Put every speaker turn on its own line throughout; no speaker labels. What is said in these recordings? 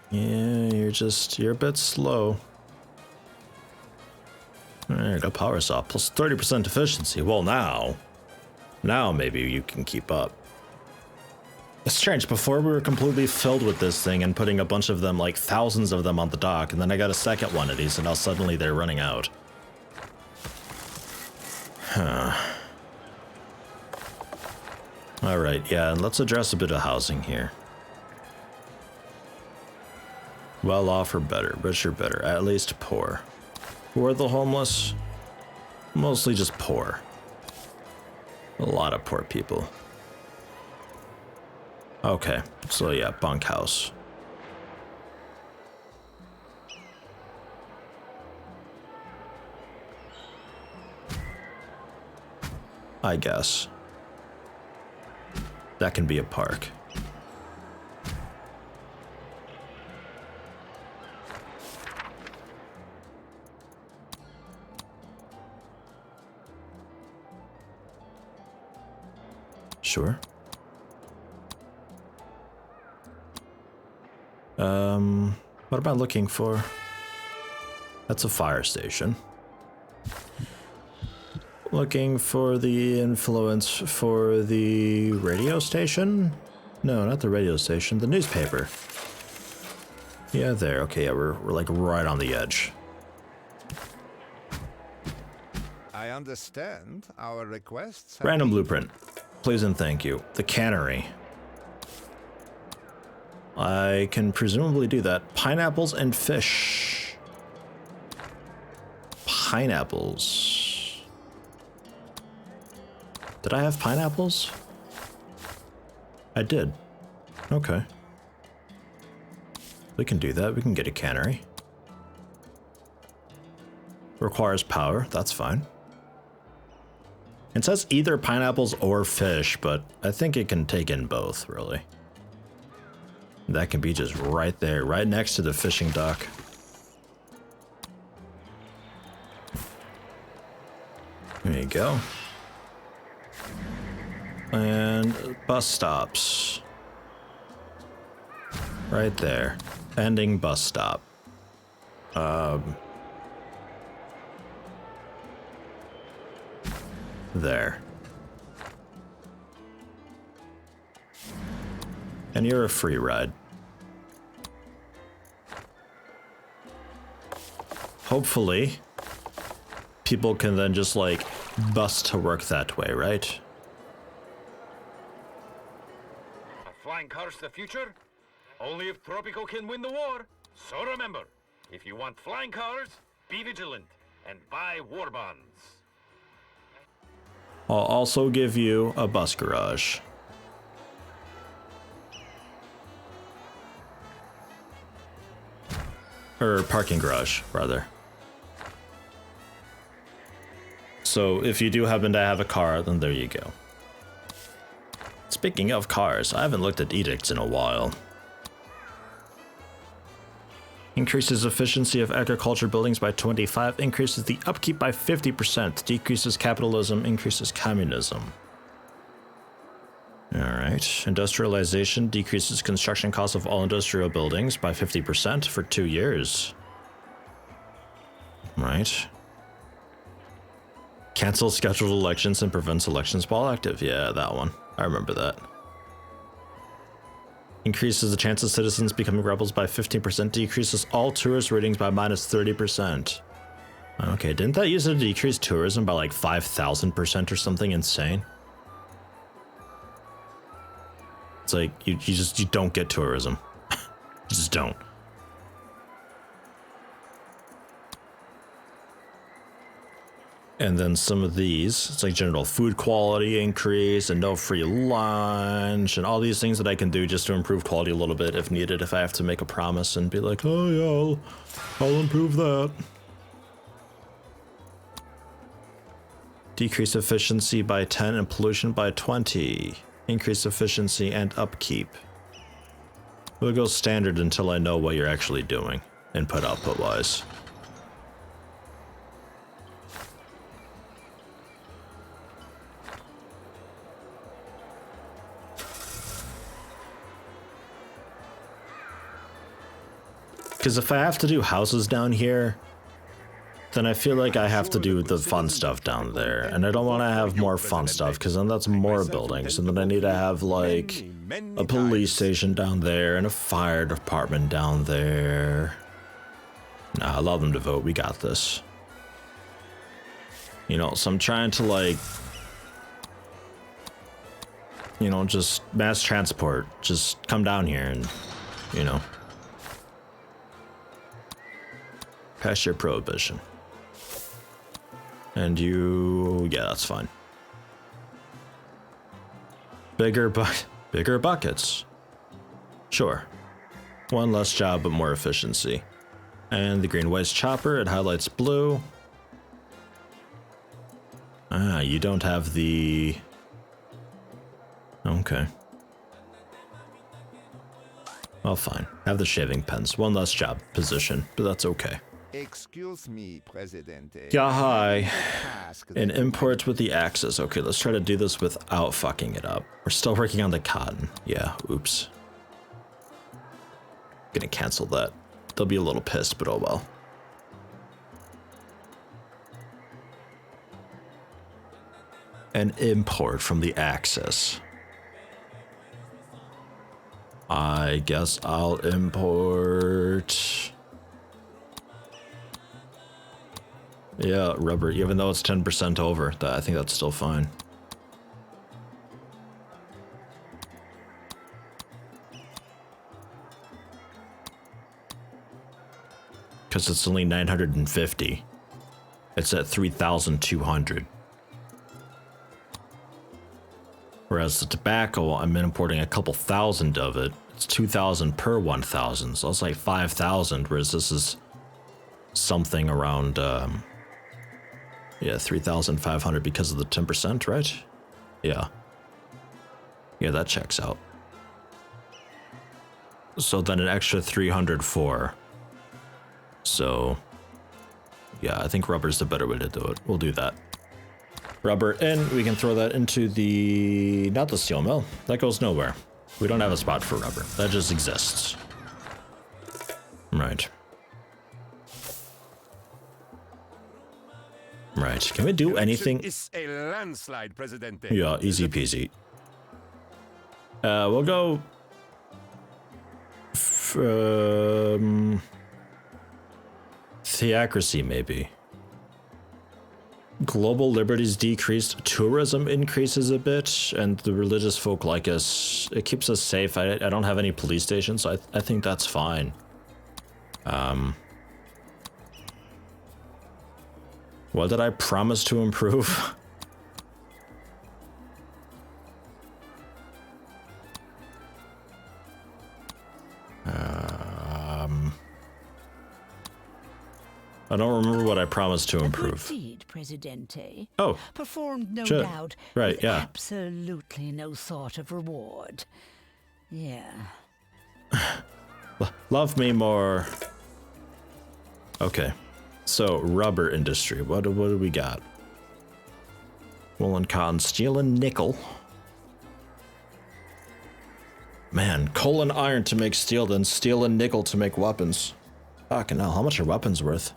Yeah, you're a bit slow. There you go, power saw, plus 30% efficiency. Well, now maybe you can keep up. It's strange, before we were completely filled with this thing and putting a bunch of them, like thousands of them on the dock, and then I got a second one of these, and now suddenly they're running out. Huh. Alright, yeah, and let's address a bit of housing here. Well off or better, rich or better, at least poor. Who are the homeless? Mostly just poor. A lot of poor people. Okay, so yeah, bunkhouse. I guess. That can be a park. Sure. What am I looking for? That's a fire station. Looking for the influence for the radio station? No, not the radio station, the newspaper. Yeah, there. Okay, yeah, we're like right on the edge.
I understand our requests.
Random blueprint. Please and thank you. The cannery. I can presumably do that. Pineapples and fish. Pineapples. Did I have pineapples? I did. Okay. We can do that. We can get a cannery. Requires power. That's fine. It says either pineapples or fish, but I think it can take in both, really. That can be just right there, right next to the fishing dock. There you go. And bus stops. Right there. Ending bus stop. There. And you're a free ride. Hopefully, people can then just like bus to work that way, right?
Are flying cars the future? Only if Tropico can win the war. So remember, if you want flying cars, be vigilant and buy war bonds.
I'll also give you a bus garage. Or parking garage, rather. So if you do happen to have a car, then there you go. Speaking of cars, I haven't looked at edicts in a while. Increases efficiency of agriculture buildings by 25, increases the upkeep by 50%, decreases capitalism, increases communism. Alright, industrialization decreases construction costs of all industrial buildings by 50% for 2 years. Right. Cancels scheduled elections and prevents elections while active. Yeah, that one. I remember that. Increases the chance of citizens becoming rebels by 15%, decreases all tourist ratings by minus 30%. Okay, didn't that use to decrease tourism by like 5,000% or something insane? It's like, you don't get tourism. You just don't. And then some of these, it's like general food quality increase and no free lunch and all these things that I can do just to improve quality a little bit if needed, if I have to make a promise and be like, oh yeah, I'll improve that. Decrease efficiency by 10 and pollution by 20. Increase efficiency and upkeep. We'll go standard until I know what you're actually doing, input output wise. Because if I have to do houses down here, then I feel like I have to do the fun stuff down there. And I don't want to have more fun stuff, because then that's more buildings. And then I need to have, like, a police station down there and a fire department down there. Nah, allow them to vote. We got this. You know, so I'm trying to, like, you know, just mass transport. Just come down here and, you know, pass your prohibition. And you, yeah, that's fine. Bigger buckets. Sure. One less job, but more efficiency. And the green waste chopper, it highlights blue. Ah, you don't have the... Okay. Well, fine. Have the shaving pens. One less job position, but that's okay.
Excuse me, Presidente.
Yeah, hi. And imports with the axis. Okay, let's try to do this without fucking it up. We're still working on the cotton. Yeah, oops. Gonna cancel that. They'll be a little pissed, but oh well. An import from the axis. I guess I'll import... Yeah, rubber, even though it's 10% over, I think that's still fine. Because it's only 950. It's at 3,200. Whereas the tobacco, I'm importing a couple thousand of it. It's 2,000 per 1,000, so it's like 5,000, whereas this is something around, yeah, 3,500 because of the 10%, right? Yeah. Yeah, that checks out. So then an extra 304. So, yeah, I think rubber's the better way to do it. We'll do that. Rubber in, we can throw that into the... not the steel mill. That goes nowhere. We don't have a spot for rubber. That just exists. Right. Right. Can we do anything?
Is a landslide, Presidente.
Yeah, easy peasy. We'll go... theocracy, maybe. Global liberties decreased, tourism increases a bit, and the religious folk like us. It keeps us safe. I don't have any police stations, so I think that's fine. What did I promise to improve? I don't remember what I promised to improve.
A good deed, Presidente.
Oh.
Performed, no
Shit.
doubt,
Right,
with
yeah.
absolutely no sort of reward. Yeah.
Love me more. Okay. So, rubber industry. What do we got? Wool and cotton, steel and nickel. Man, coal and iron to make steel, then steel and nickel to make weapons. Fucking hell, how much are weapons worth?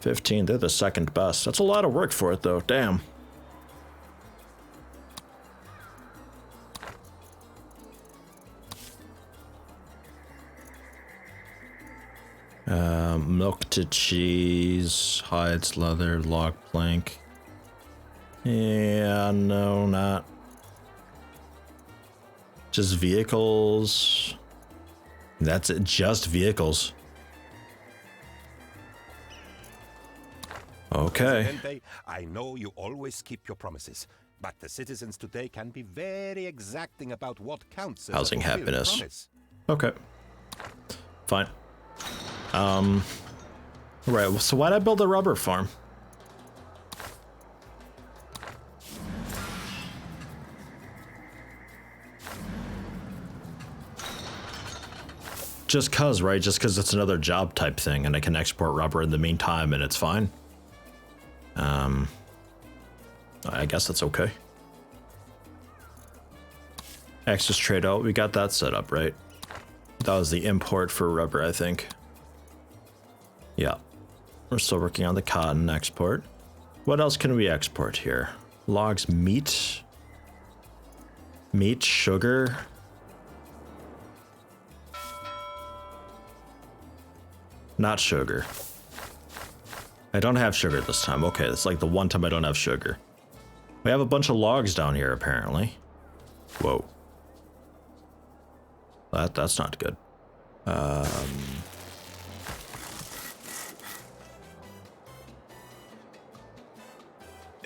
$15, they're the second best. That's a lot of work for it though, damn. Milk to cheese, hides, leather, log plank. Yeah, no, not. Just vehicles. That's it, just vehicles. Okay.
Presidente, I know you always keep your promises, but the citizens today can be very exacting about what counts as
Housing
a fulfilled
happiness.
promise.
Okay. Fine. Right, so why'd I build a rubber farm? Just cause, right? Just cause it's another job type thing and I can export rubber in the meantime and it's fine. I guess that's okay. Access trade out. We got that set up, right? That was the import for rubber, I think. Yeah. We're still working on the cotton export. What else can we export here? Logs, meat. Meat, sugar. Not sugar. I don't have sugar this time. Okay, it's like the one time I don't have sugar. We have a bunch of logs down here, apparently. Whoa. That's not good. Yeah,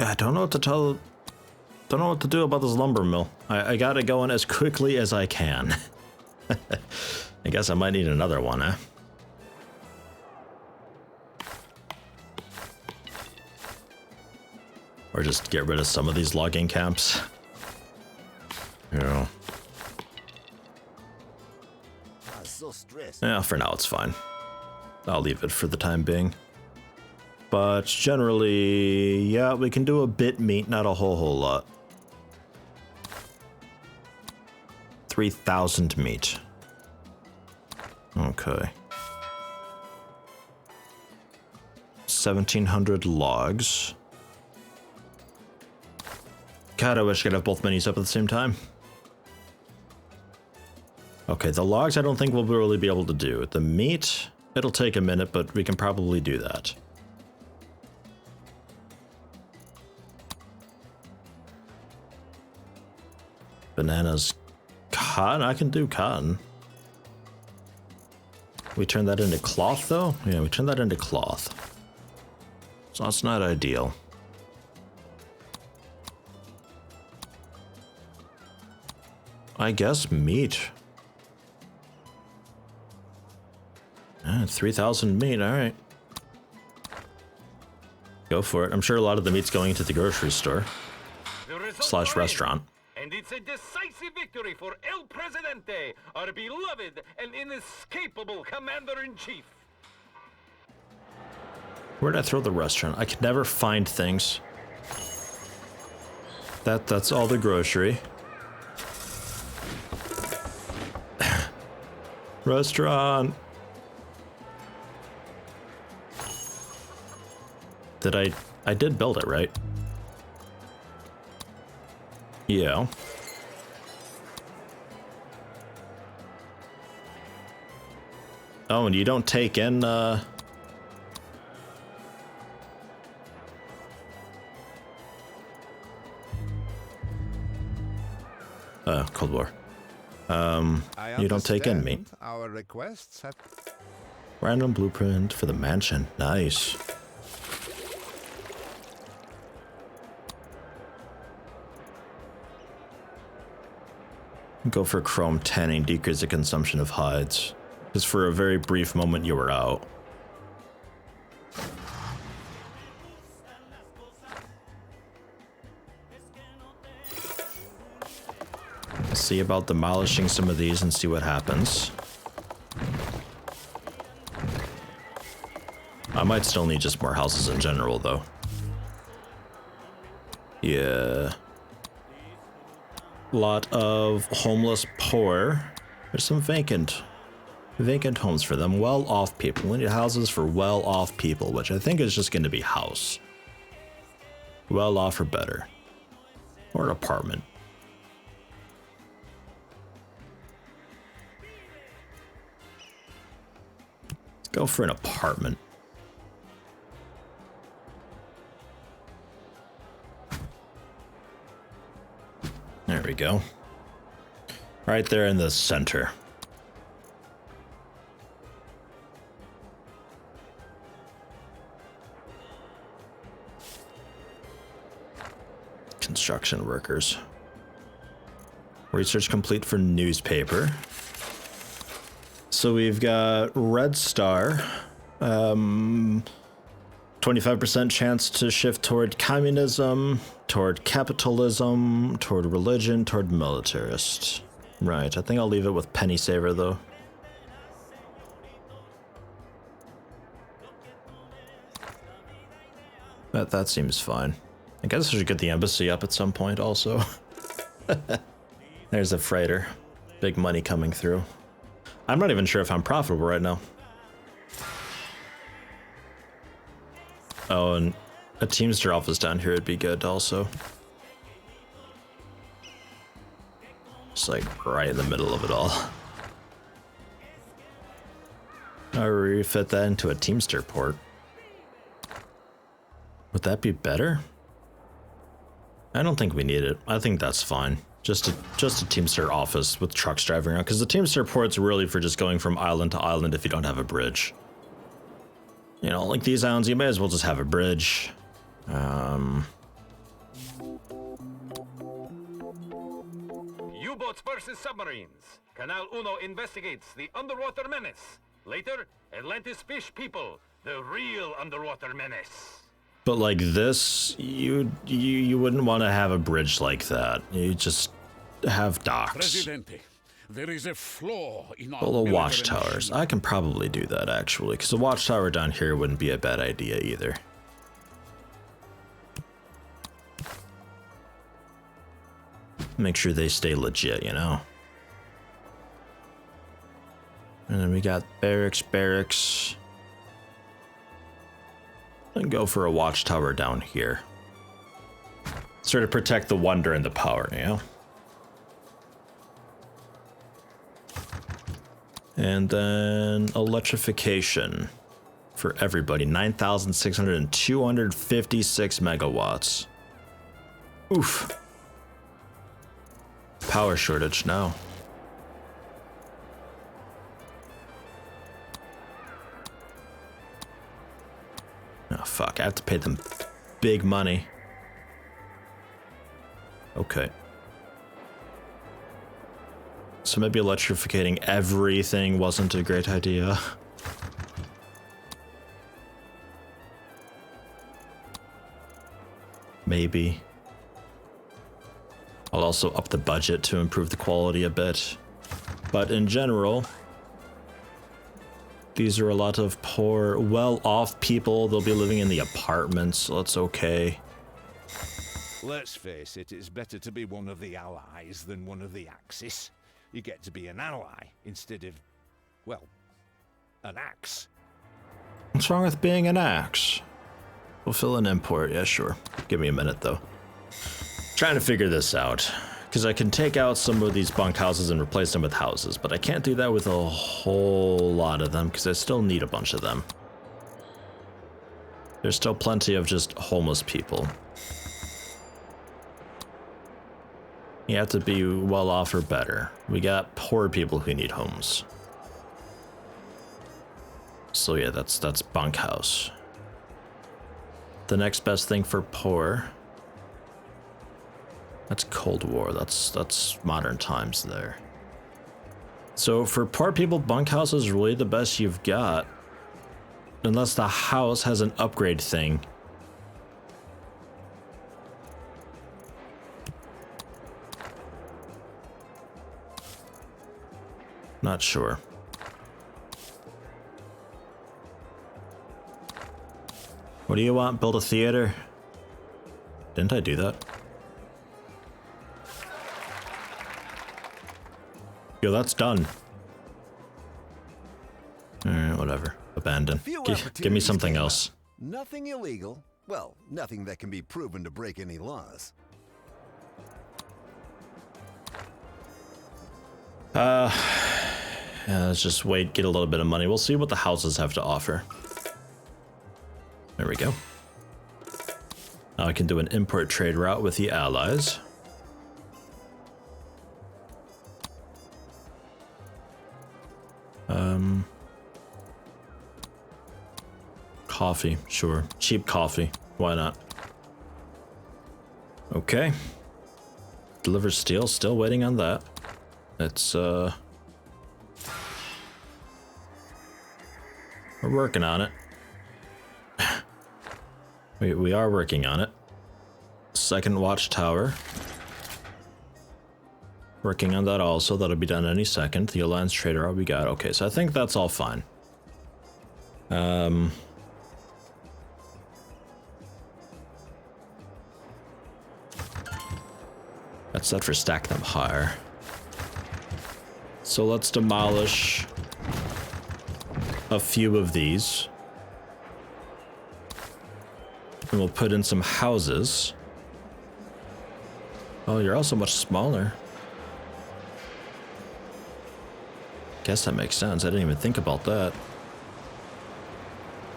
I don't know what to tell. Don't know what to do about this lumber mill. I got it going as quickly as I can. I guess I might need another one, eh? Or just get rid of some of these logging camps. Yeah.
So stressed.
Yeah, for now it's fine. I'll leave it for the time being. But generally, yeah, we can do a bit meat, not a whole lot. 3,000 meat. Okay. 1,700 logs. God, I wish I could have both menus up at the same time. Okay, the logs I don't think we'll really be able to do. The meat, it'll take a minute, but we can probably do that. Bananas, cotton, I can do cotton. We turn that into cloth though? Yeah, we turn that into cloth. So that's not ideal. I guess meat. 3,000 meat, alright. Go for it. I'm sure a lot of the meat's going into the grocery store. Slash restaurant.
And it's a decisive victory for El Presidente, our beloved and inescapable Commander-in-Chief.
Where'd I throw the restaurant? I can never find things. That's all the grocery. Restaurant. I did build it, right? Yeah. Oh, and you don't take in, Cold War. You don't take in meat.
Our requests have...
Random blueprint for the mansion. Nice. Go for chrome tanning, decrease the consumption of hides. Just for a very brief moment you were out. See about demolishing some of these and see what happens. I might still need just more houses in general though. Yeah. Lot of homeless poor. There's some vacant homes for them. Well-off people. We need houses for well-off people, which I think is just going to be house. Well-off or better. Or an apartment. Let's go for an apartment. There we go. Right there in the center. Construction workers. Research complete for newspaper. So we've got Red Star. 25% chance to shift toward communism, toward capitalism, toward religion, toward militarist. Right, I think I'll leave it with Penny Saver though. That seems fine. I guess I should get the embassy up at some point also. There's a freighter. Big money coming through. I'm not even sure if I'm profitable right now. Oh, and a Teamster office down here would be good also. Just like right in the middle of it all. I'll refit that into a Teamster port. Would that be better? I don't think we need it. I think that's fine. Just a Teamster office with trucks driving around, because the Teamster port's really for just going from island to island if you don't have a bridge. You know, like these islands, you may as well just have a bridge.
U-boats versus submarines. Canal Uno investigates the underwater menace. Later, Atlantis fish people, the real underwater menace.
But like this, you wouldn't want to have a bridge like that. You just have docks.
Presidente, there is a flaw in our
Well, the
military
watchtowers.
machine.
I can probably do that actually, because the watchtower down here wouldn't be a bad idea either. Make sure they stay legit, you know. And then we got barracks. And go for a watchtower down here. Sort of protect the wonder and the power, you know? And then electrification for everybody. 9,600 and 256 megawatts. Oof. Power shortage now. Oh, fuck. I have to pay them big money. Okay. So maybe electrifying everything wasn't a great idea. Maybe. I'll also up the budget to improve the quality a bit. But in general, these are a lot of poor, well-off people. They'll be living in the apartments, so that's okay.
Let's face it, it's better to be one of the allies than one of the Axis. You get to be an ally instead of, well, an axe.
What's wrong with being an axe? Fulfill an import, yeah, sure. Give me a minute, though. Trying to figure this out. Because I can take out some of these bunkhouses and replace them with houses, but I can't do that with a whole lot of them, because I still need a bunch of them. There's still plenty of just homeless people. You have to be well off or better. We got poor people who need homes. So yeah, that's bunkhouse. The next best thing for poor. That's Cold War. That's modern times there. So for poor people, bunkhouse is really the best you've got. Unless the house has an upgrade thing. Not sure. What do you want? Build a theater? Didn't I do that? Yo, that's done. Alright, whatever. Abandon. Give me something else.
Nothing illegal. Well, nothing that can be proven to break any laws.
Yeah, let's just wait, get a little bit of money. We'll see what the houses have to offer. There we go. Now I can do an import trade route with the allies. Coffee, sure. Cheap coffee. Why not? Okay. Deliver steel, still waiting on that. It's, we're working on it. We are working on it. Second watchtower. Working on that also. That'll be done any second. The Alliance Trader we got. Okay, so I think that's all fine. That's set for stack them higher. So let's demolish a few of these. And we'll put in some houses. Oh, you're also much smaller. Guess that makes sense. I didn't even think about that.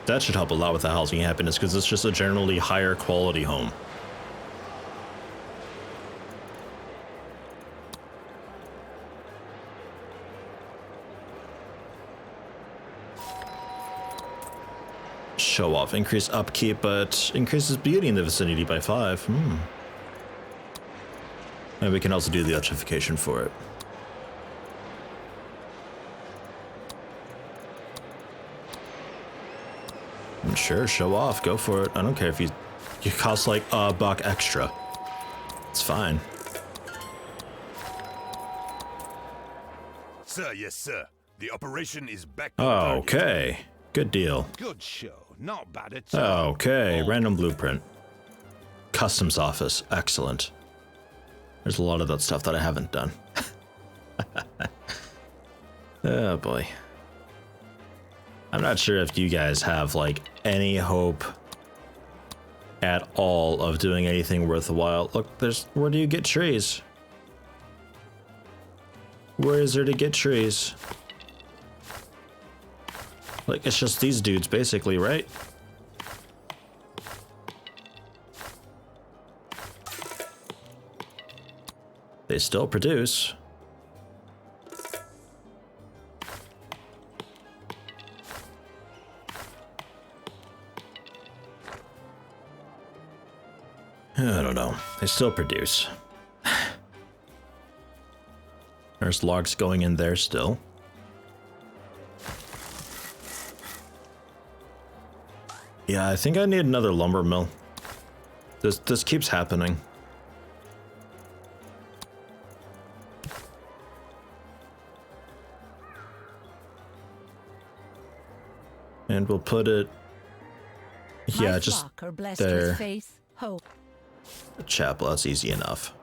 That should help a lot with the housing happiness because it's just a generally higher quality home. Show off, increase upkeep, but increases beauty in the vicinity by 5. And we can also do the electrification for it. Sure, show off, go for it. I don't care if you cost like $1 extra. It's fine.
Sir, yes, sir. The operation is back.
Okay, good deal.
Good show. Not bad at all.
Okay, random blueprint. Customs office, excellent. There's a lot of that stuff that I haven't done. Oh boy. I'm not sure if you guys have like any hope at all of doing anything worthwhile. Look, where do you get trees? Where is there to get trees? Like, it's just these dudes basically, right? They still produce. I don't know. They still produce. There's logs going in there still. Yeah, I think I need another lumber mill. This keeps happening. And we'll put it, yeah, just there. The chapel, that's easy enough.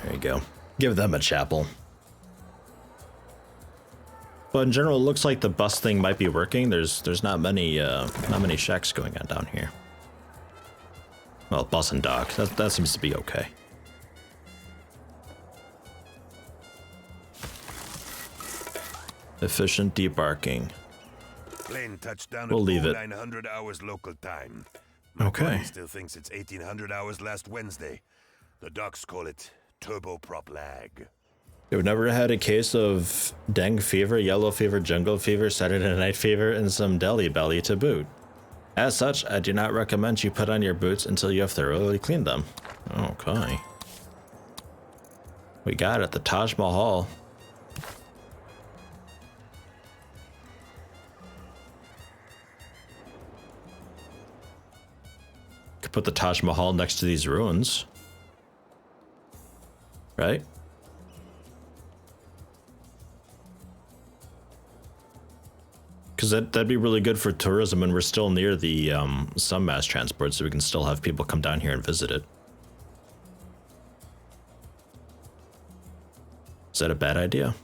There you go. Give them a chapel. But in general, it looks like the bus thing might be working. There's not many shacks going on down here. Well, bus and dock. That seems to be okay. Efficient debarking.
Plane touched down
We'll leave it.
900 hours local time.
Okay.
My still thinks it's 1800 hours last Wednesday. The docs call it turboprop lag.
We've never had a case of dengue fever, yellow fever, jungle fever, Saturday night fever, and some deli belly to boot. As such, I do not recommend you put on your boots until you have thoroughly cleaned them. Okay. We got it, the Taj Mahal. Could put the Taj Mahal next to these ruins. Right? Because that'd be really good for tourism, and we're still near the some mass transport, so we can still have people come down here and visit it. Is that a bad idea?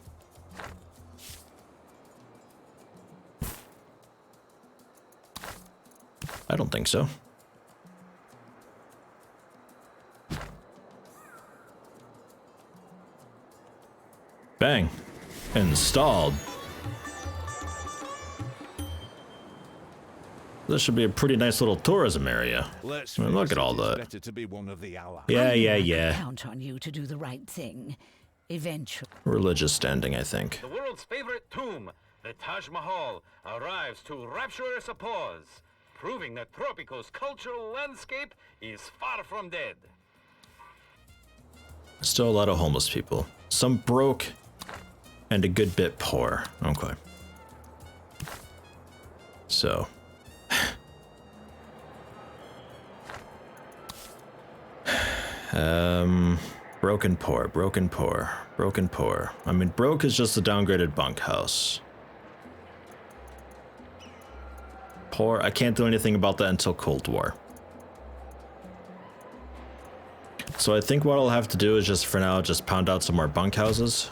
I don't think so. Bang. Installed. This should be a pretty nice little tourism area.
Let's
I mean, look at all
the.
that.
Better to be one of the allies.
Yeah.
Count on you to do the right thing. Eventually.
Religious standing, I think.
The world's favorite tomb, the Taj Mahal, arrives to rapturous applause, proving that Tropico's cultural landscape is far from dead.
Still a lot of homeless people. Some broke and a good bit poor. Okay. So. Broken poor, broken poor, broken poor. I mean, broke is just a downgraded bunkhouse. Poor, I can't do anything about that until Cold War. So I think what I'll have to do is just for now, just pound out some more bunkhouses.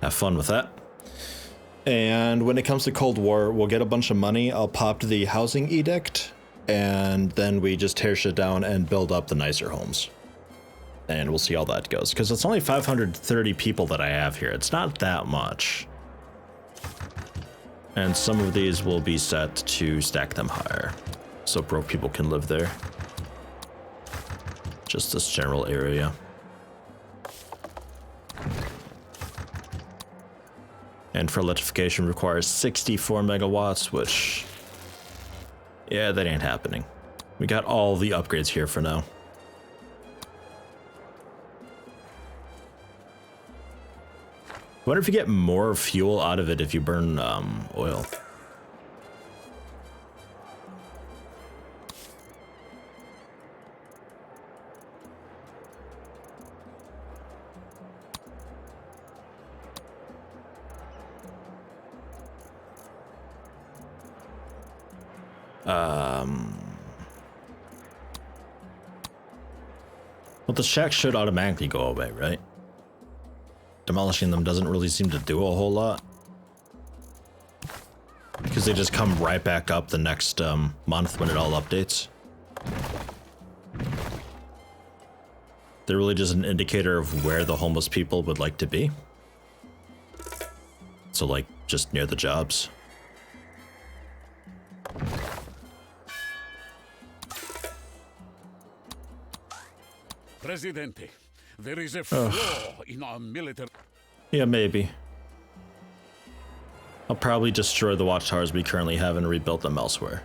Have fun with that. And when it comes to Cold War, we'll get a bunch of money. I'll pop the housing edict, and then we just tear shit down and build up the nicer homes. And we'll see how that goes, because it's only 530 people that I have here. It's not that much. And some of these will be set to stack them higher, so broke people can live there. Just this general area. And for electrification requires 64 megawatts, which, yeah, that ain't happening. We got all the upgrades here for now. I wonder if you get more fuel out of it if you burn oil. Well, the shacks should automatically go away, right? Demolishing them doesn't really seem to do a whole lot, because they just come right back up the next month when it all updates. They're really just an indicator of where the homeless people would like to be. So, like, just near the jobs.
Presidente, there is a flaw in our military.
Yeah, maybe. I'll probably destroy the watchtowers we currently have and rebuild them elsewhere.